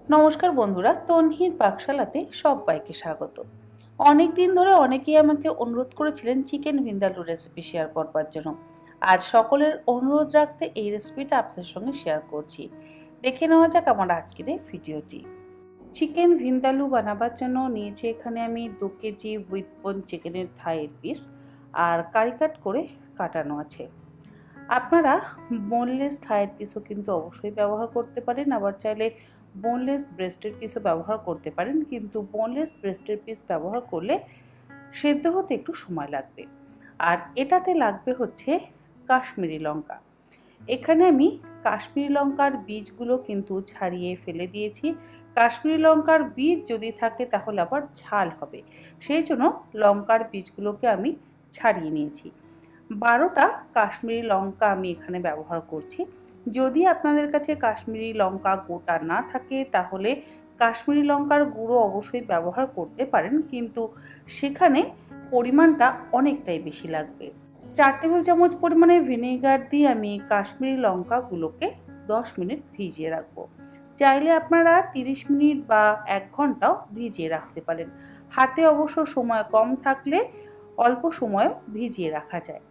নমস্কার বন্ধুরা, তন্হির পাকশালাতে সবাইকে স্বাগত। অনেক দিন ধরে অনেকেই আমাকে অনুরোধ করেছিলেন চিকেন ভিন্দালু রেসিপি শেয়ার করবার জন্য। আজ সকলের অনুরোধ রাখতে এই রেসিপিটা আপনাদের সঙ্গে শেয়ার করছি। দেখে নেওয়া যাক আমার আজকের এই ভিডিওটি। চিকেন ভিন্দালু বানাবার জন্য নিয়েছি এখানে আমি 2 কেজি উইথ বোন চিকেনের থাইয়ের পিস, আর কারি কাট করে কাটানো আছে। আপনারা বোনলেস থাইয়ের পিসও কিন্তু অবশ্যই ব্যবহার করতে পারেন, আবার চাইলে বোনলেস ব্রেস্টের পিসও ব্যবহার করতে পারেন, কিন্তু বোনলেস ব্রেস্টের পিস ব্যবহার করলে সেদ্ধ হতে একটু সময় লাগবে। আর এটাতে লাগবে হচ্ছে কাশ্মীরি লঙ্কা। এখানে আমি কাশ্মীরি লঙ্কার বীজগুলো কিন্তু ছাড়িয়ে ফেলে দিয়েছি। কাশ্মীরি লঙ্কার বীজ যদি থাকে তাহলে আবার ঝাল হবে, সেই জন্য লঙ্কার বীজগুলোকে আমি ছাড়িয়ে নিয়েছি। 12টা কাশ্মীরি লঙ্কা আমি এখানে ব্যবহার করছি। যদি আপনাদের কাছে কাশ্মীরি লঙ্কা গোটা না থাকে তাহলে কাশ্মীরি লঙ্কার গুঁড়ো অবশ্যই ব্যবহার করতে পারেন, কিন্তু সেখানে পরিমাণটা অনেকটাই বেশি লাগবে। 4 টেবিল চামচ পরিমাণে ভিনেগার দিয়ে আমি কাশ্মীরি লঙ্কাগুলোকে 10 মিনিট ভিজিয়ে রাখবো। চাইলে আপনারা 30 মিনিট বা 1 ঘন্টাও ভিজিয়ে রাখতে পারেন। হাতে অবশ্য সময় কম থাকলে অল্প সময় ভিজিয়ে রাখা যায়।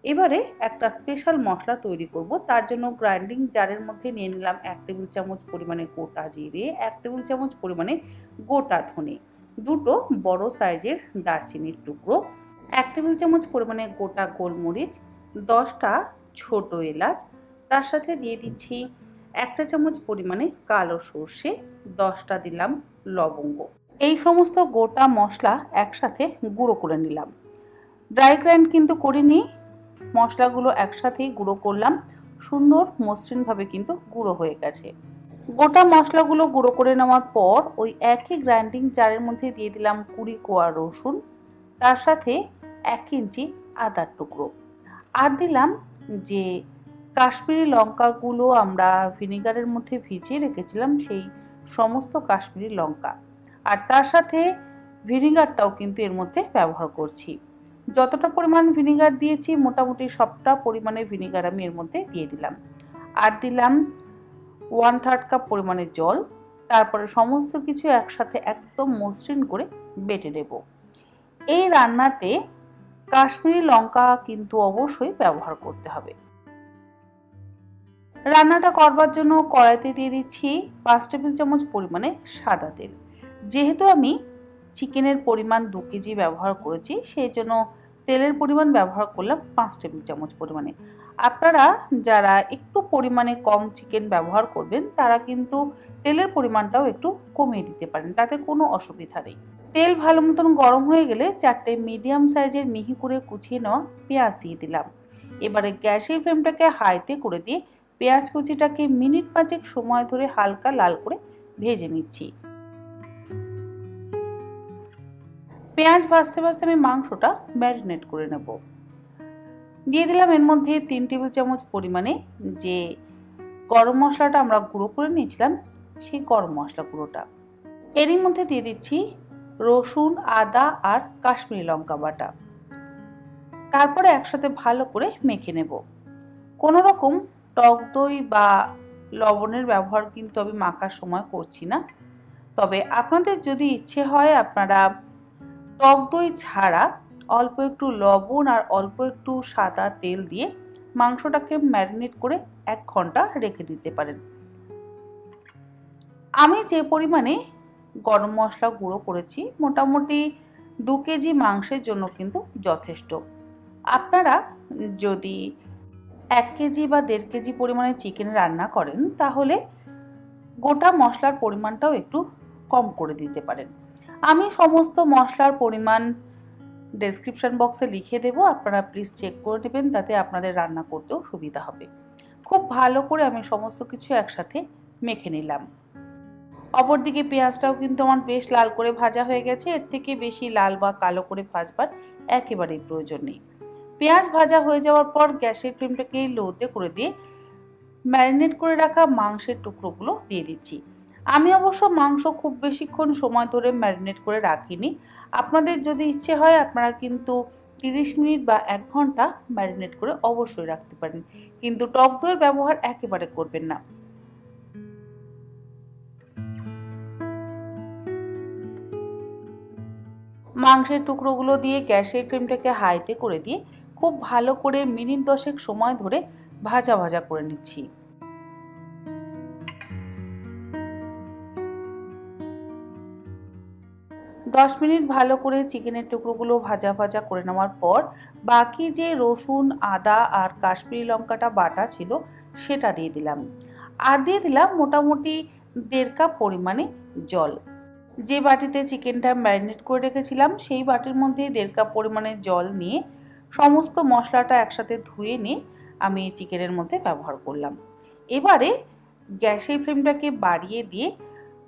এবারে একটা স্পেশাল মশলা তৈরি করব। তার জন্য গ্রাইন্ডিং জারের মধ্যে নিয়ে নিলাম 1 টেবিল চামচ পরিমাণে গোটা জিরে, 1 টেবিল চামচ পরিমাণে গোটা ধনে, দুটো বড় সাইজের দারচিনির টুকরো, 1 টেবিল চামচ পরিমাণে গোটা গোলমরিচ, 10টা ছোট এলাচ, তার সাথে দিয়ে দিচ্ছি 1 চা চামচ পরিমাণে কালো সর্ষে, 10টা দিলাম লবঙ্গ। এই সমস্ত গোটা মশলা একসাথে গুঁড়ো করে নিলাম। ড্রাই গ্রাইন্ড কিন্তু করিনি, মশলাগুলো একসাথেই গুঁড়ো করলাম। সুন্দর মসৃণভাবে কিন্তু গুঁড়ো হয়ে গেছে। গোটা মশলাগুলো গুঁড়ো করে নেওয়ার পর ওই একই গ্রাইন্ডিং জারের মধ্যে দিয়ে দিলাম 20 কোয়া রসুন, তার সাথে 1 ইঞ্চি আদার টুকরো, আর দিলাম যে কাশ্মীরি লঙ্কাগুলো আমরা ভিনেগারের মধ্যে ভিজিয়ে রেখেছিলাম সেই সমস্ত কাশ্মীরি লঙ্কা, আর তার সাথে ভিনেগারটাও কিন্তু এর মধ্যে ব্যবহার করছি। যতটা পরিমাণ ভিনেগার দিয়েছি মোটামুটি সবটা পরিমাণে ভিনেগার আমি এর মধ্যে দিয়ে দিলাম, আর দিলাম 1/3 কাপ পরিমাণে জল। তারপরে সমস্ত কিছু একসাথে একদম মসৃণ করে বেটে নেব। এই রান্নাতে কাশ্মীরি লঙ্কা কিন্তু অবশ্যই ব্যবহার করতে হবে। রান্নাটা করবার জন্য কড়াইতে দিয়ে দিচ্ছি 5 টেবিল চামচ পরিমাণে সাদা তেল। যেহেতু আমি চিকেনের পরিমাণ 2 কেজি ব্যবহার করেছি, সেই জন্য তেলের পরিমাণ ব্যবহার করলাম 5 টেবিল চামচ পরিমাণে। আপনারা যারা একটু পরিমাণে কম চিকেন ব্যবহার করবেন তারা কিন্তু তেলের পরিমাণটাও একটু কমিয়ে দিতে পারেন, তাতে কোনো অসুবিধা নেই। তেল ভালো মতন গরম হয়ে গেলে 4টে মিডিয়াম সাইজের মিহি করে কুচিয়ে নেওয়া পেঁয়াজ দিয়ে দিলাম। এবারে গ্যাসের ফ্লেমটাকে হাইতে করে দিয়ে পেঁয়াজ কুচিটাকে মিনিট 5 সময় ধরে হালকা লাল করে ভেজে নিচ্ছি। পেঁয়াজ ভাজতে ভাজতে আমি মাংসটা ম্যারিনেট করে নেব। দিয়ে দিলাম এর মধ্যে 3 টেবিল চামচ পরিমাণে যে গরম মশলাটা আমরা গুঁড়ো করে নিয়েছিলাম সেই গরম মশলা গুঁড়োটা। এরই মধ্যে দিয়ে দিচ্ছি রসুন, আদা আর কাশ্মীরি লঙ্কা বাটা। তারপরে একসাথে ভালো করে মেখে নেব। কোনো রকম টক দই বা লবণের ব্যবহার কিন্তু আমি মাখার সময় করছি না। তবে আপনাদের যদি ইচ্ছে হয় আপনারা টক দই ছাড়া অল্প একটু লবণ আর অল্প একটু সাদা তেল দিয়ে মাংসটাকে ম্যারিনেট করে 1 ঘন্টা রেখে দিতে পারেন। আমি যে পরিমাণে গরম মশলা গুঁড়ো করেছি মোটামুটি 2 কেজি মাংসের জন্য কিন্তু যথেষ্ট। আপনারা যদি 1 কেজি বা 1.5 কেজি পরিমাণে চিকেন রান্না করেন তাহলে গোটা মশলার পরিমাণটাও একটু কম করে দিতে পারেন। আমি সমস্ত মশলার পরিমাণ ডেসক্রিপশন বক্সে লিখে দেব, আপনারা প্লিজ চেক করে নেবেন, তাতে আপনাদের রান্না করতেও সুবিধা হবে। খুব ভালো করে আমি সমস্ত কিছু একসাথে মেখে নিলাম। অপরদিকে পেঁয়াজটাও কিন্তু আমার বেশ লাল করে ভাজা হয়ে গেছে। এর থেকে বেশি লাল বা কালো করে ভাজবার একেবারেই প্রয়োজন নেই। পেঁয়াজ ভাজা হয়ে যাওয়ার পর গ্যাসের ফ্লেমটাকে লোতে করে দিয়ে ম্যারিনেট করে রাখা মাংসের টুকরোগুলো দিয়ে দিচ্ছি। আমি অবশ্য মাংস খুব বেশিক্ষণ সময় ধরে ম্যারিনেট করে রাখিনি। আপনাদের যদি ইচ্ছে হয় আপনারা কিন্তু 30 মিনিট বা 1 ঘন্টা ম্যারিনেট করে অবশ্যই রাখতে পারেন, কিন্তু টক দইয়ের ব্যবহার একেবারে করবেন না। মাংসের টুকরোগুলো দিয়ে গ্যাসের ফ্লেমটাকে হাইতে করে দিয়ে খুব ভালো করে মিনিট 10 সময় ধরে ভাজা ভাজা করে নিচ্ছি। 10 মিনিট ভালো করে চিকেনের টুকরোগুলো ভাজা ভাজা করে নেওয়ার পর বাকি যে রসুন, আদা আর কাশ্মীরি লঙ্কাটা বাটা ছিল সেটা দিয়ে দিলাম। আর দিয়ে দিলাম মোটামুটি 1.5 কাপ পরিমাণে জল। যে বাটিতে চিকেনটা ম্যারিনেট করে রেখেছিলাম সেই বাটির মধ্যে 1.5 কাপ পরিমাণে জল নিয়ে সমস্ত মশলাটা একসাথে ধুয়ে নিয়ে আমি চিকেনের মধ্যে ব্যবহার করলাম। এবারে গ্যাসের ফ্লেমটাকে বাড়িয়ে দিয়ে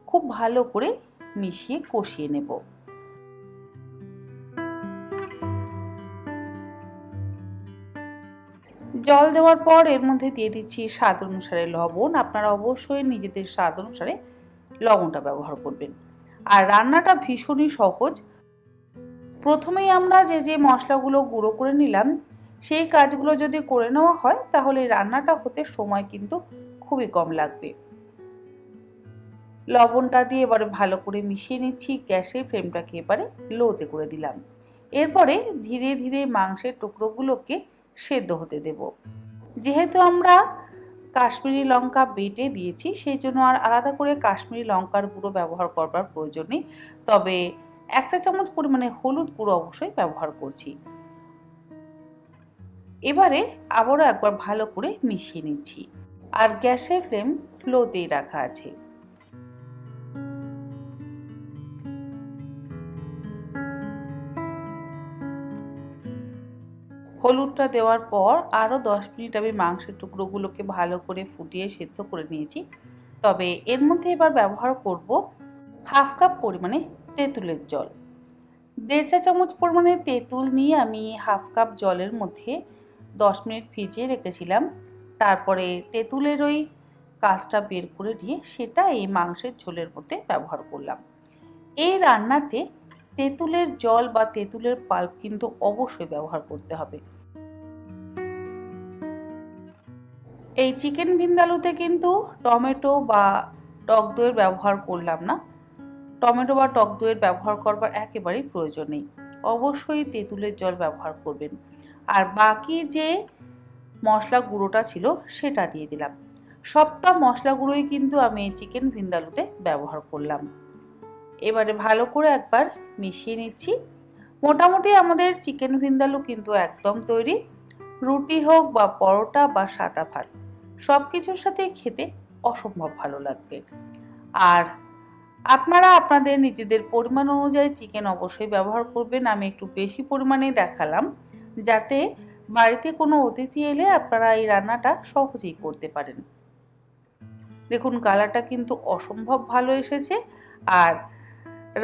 খুব ভালো করে মিশিয়ে কষিয়ে নেব। জল দেওয়ার পর এর মধ্যে দিয়ে দিচ্ছি স্বাদ অনুসারে লবণ। আপনারা অবশ্যই নিজেদের স্বাদ অনুসারে লবণটা ব্যবহার করবেন। আর রান্নাটা ভীষণই সহজ। প্রথমেই আমরা যে মশলাগুলো গুঁড়ো করে নিলাম সেই কাজগুলো যদি করে নেওয়া হয় তাহলে রান্নাটা হতে সময় কিন্তু খুবই কম লাগবে। লবণটা দিয়ে এবারে ভালো করে মিশিয়ে নিচ্ছি। গ্যাসের ফ্লেমটাকে এবারে লোতে করে দিলাম। এরপরে ধীরে ধীরে মাংসের টুকরোগুলোকে সেদ্ধ হতে দেব। যেহেতু আমরা কাশ্মীরি লঙ্কা বেটে দিয়েছি সেই জন্য আর আলাদা করে কাশ্মীরি লঙ্কার গুঁড়ো ব্যবহার করবার প্রয়োজন নেই, তবে 1 চা চামচ পরিমাণে হলুদ গুঁড়ো অবশ্যই ব্যবহার করছি। এবারে আবারও একবার ভালো করে মিশিয়ে নিচ্ছি। আর গ্যাসের ফ্লেম লোতেই রাখা আছে। হলুদটা দেওয়ার পর আরও 10 মিনিট আমি মাংসের টুকরোগুলোকে ভালো করে ফুটিয়ে সেদ্ধ করে নিয়েছি। তবে এর মধ্যে এবার ব্যবহার করব 1/2 কাপ পরিমাণে তেঁতুলের জল। 1.5 চা চামচ পরিমাণে তেঁতুল নিয়ে আমি 1/2 কাপ জলের মধ্যে 10 মিনিট ভিজিয়ে রেখেছিলাম। তারপরে তেঁতুলের ওই কাঁচটা বের করে নিয়ে সেটা এই মাংসের ঝোলের মধ্যে ব্যবহার করলাম। এই রান্নাতে তেঁতুলের জল বা তেঁতুলের পাল্প কিন্তু অবশ্যই ব্যবহার করতে হবে। এই চিকেন ভিন্দালুতে কিন্তু টমেটো বা টক দইয়ের ব্যবহার করলাম না। টমেটো বা টক দইয়ের ব্যবহার করবার একেবারেই প্রয়োজন নেই। অবশ্যই তেঁতুলের জল ব্যবহার করবেন। আর বাকি যে মশলা গুঁড়োটা ছিল সেটা দিয়ে দিলাম। সবটা মশলা গুঁড়োই কিন্তু আমি এই চিকেন ভিন্দালুতে ব্যবহার করলাম। এবারে ভালো করে একবার মিশিয়ে নিচ্ছি। মোটামুটি আমাদের চিকেন ভিন্দালু কিন্তু একদম তৈরি। রুটি হোক বা পরোটা বা সাদা ভাত সব কিছুর সাথে খেতে অসম্ভব ভালো লাগবে। আর আপনারা আপনাদের নিজেদের পরিমাণ অনুযায়ী চিকেন অবশ্যই ব্যবহার করবেন। আমি একটু বেশি পরিমাণে দেখালাম যাতে বাড়িতে কোনো অতিথি এলে আপনারা এই রান্নাটা সহজেই করতে পারেন। দেখুন কালারটা কিন্তু অসম্ভব ভালো এসেছে। আর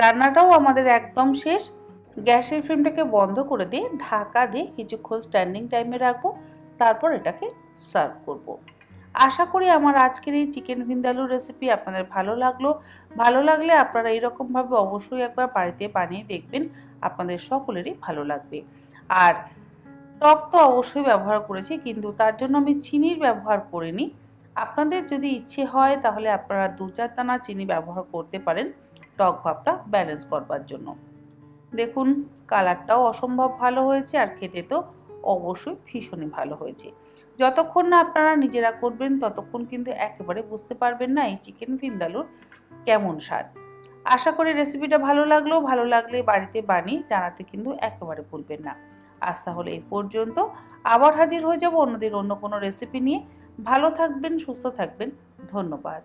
রান্নাটাও আমাদের একদম শেষ। গ্যাসের ফ্লেমটাকে বন্ধ করে দিয়ে ঢাকা দিয়ে কিছুক্ষণ স্ট্যান্ডিং টাইমে রাখবো, তারপর এটাকে সার্ভ করব। আশা করি আমার আজকের এই চিকেন ভিন্দালুর রেসিপি আপনাদের ভালো লাগলো। ভালো লাগলে আপনারা এরকমভাবে অবশ্যই একবার বাড়িতে বানিয়ে দেখবেন, আপনাদের সকলেরই ভালো লাগবে। আর টক তো অবশ্যই ব্যবহার করেছি, কিন্তু তার জন্য আমি চিনির ব্যবহার করিনি। আপনাদের যদি ইচ্ছে হয় তাহলে আপনারা 2-4 দানা চিনি ব্যবহার করতে পারেন টক ভাবটা ব্যালেন্স করবার জন্য। দেখুন কালারটাও অসম্ভব ভালো হয়েছে আর খেতে তো অবশ্যই ভীষণই ভালো হয়েছে। যতক্ষণ না আপনারা নিজেরা করবেন ততক্ষণ কিন্তু একেবারে বুঝতে পারবেন না এই চিকেন ভিন্দালুর কেমন স্বাদ। আশা করি রেসিপিটা ভালো লাগলো। ভালো লাগলে বাড়িতে বানিয়ে জানাতে কিন্তু একেবারে ভুলবেন না। আজ তাহলে এই পর্যন্ত। আবার হাজির হয়ে যাব অন্যদিন অন্য কোনো রেসিপি নিয়ে। ভালো থাকবেন, সুস্থ থাকবেন। ধন্যবাদ।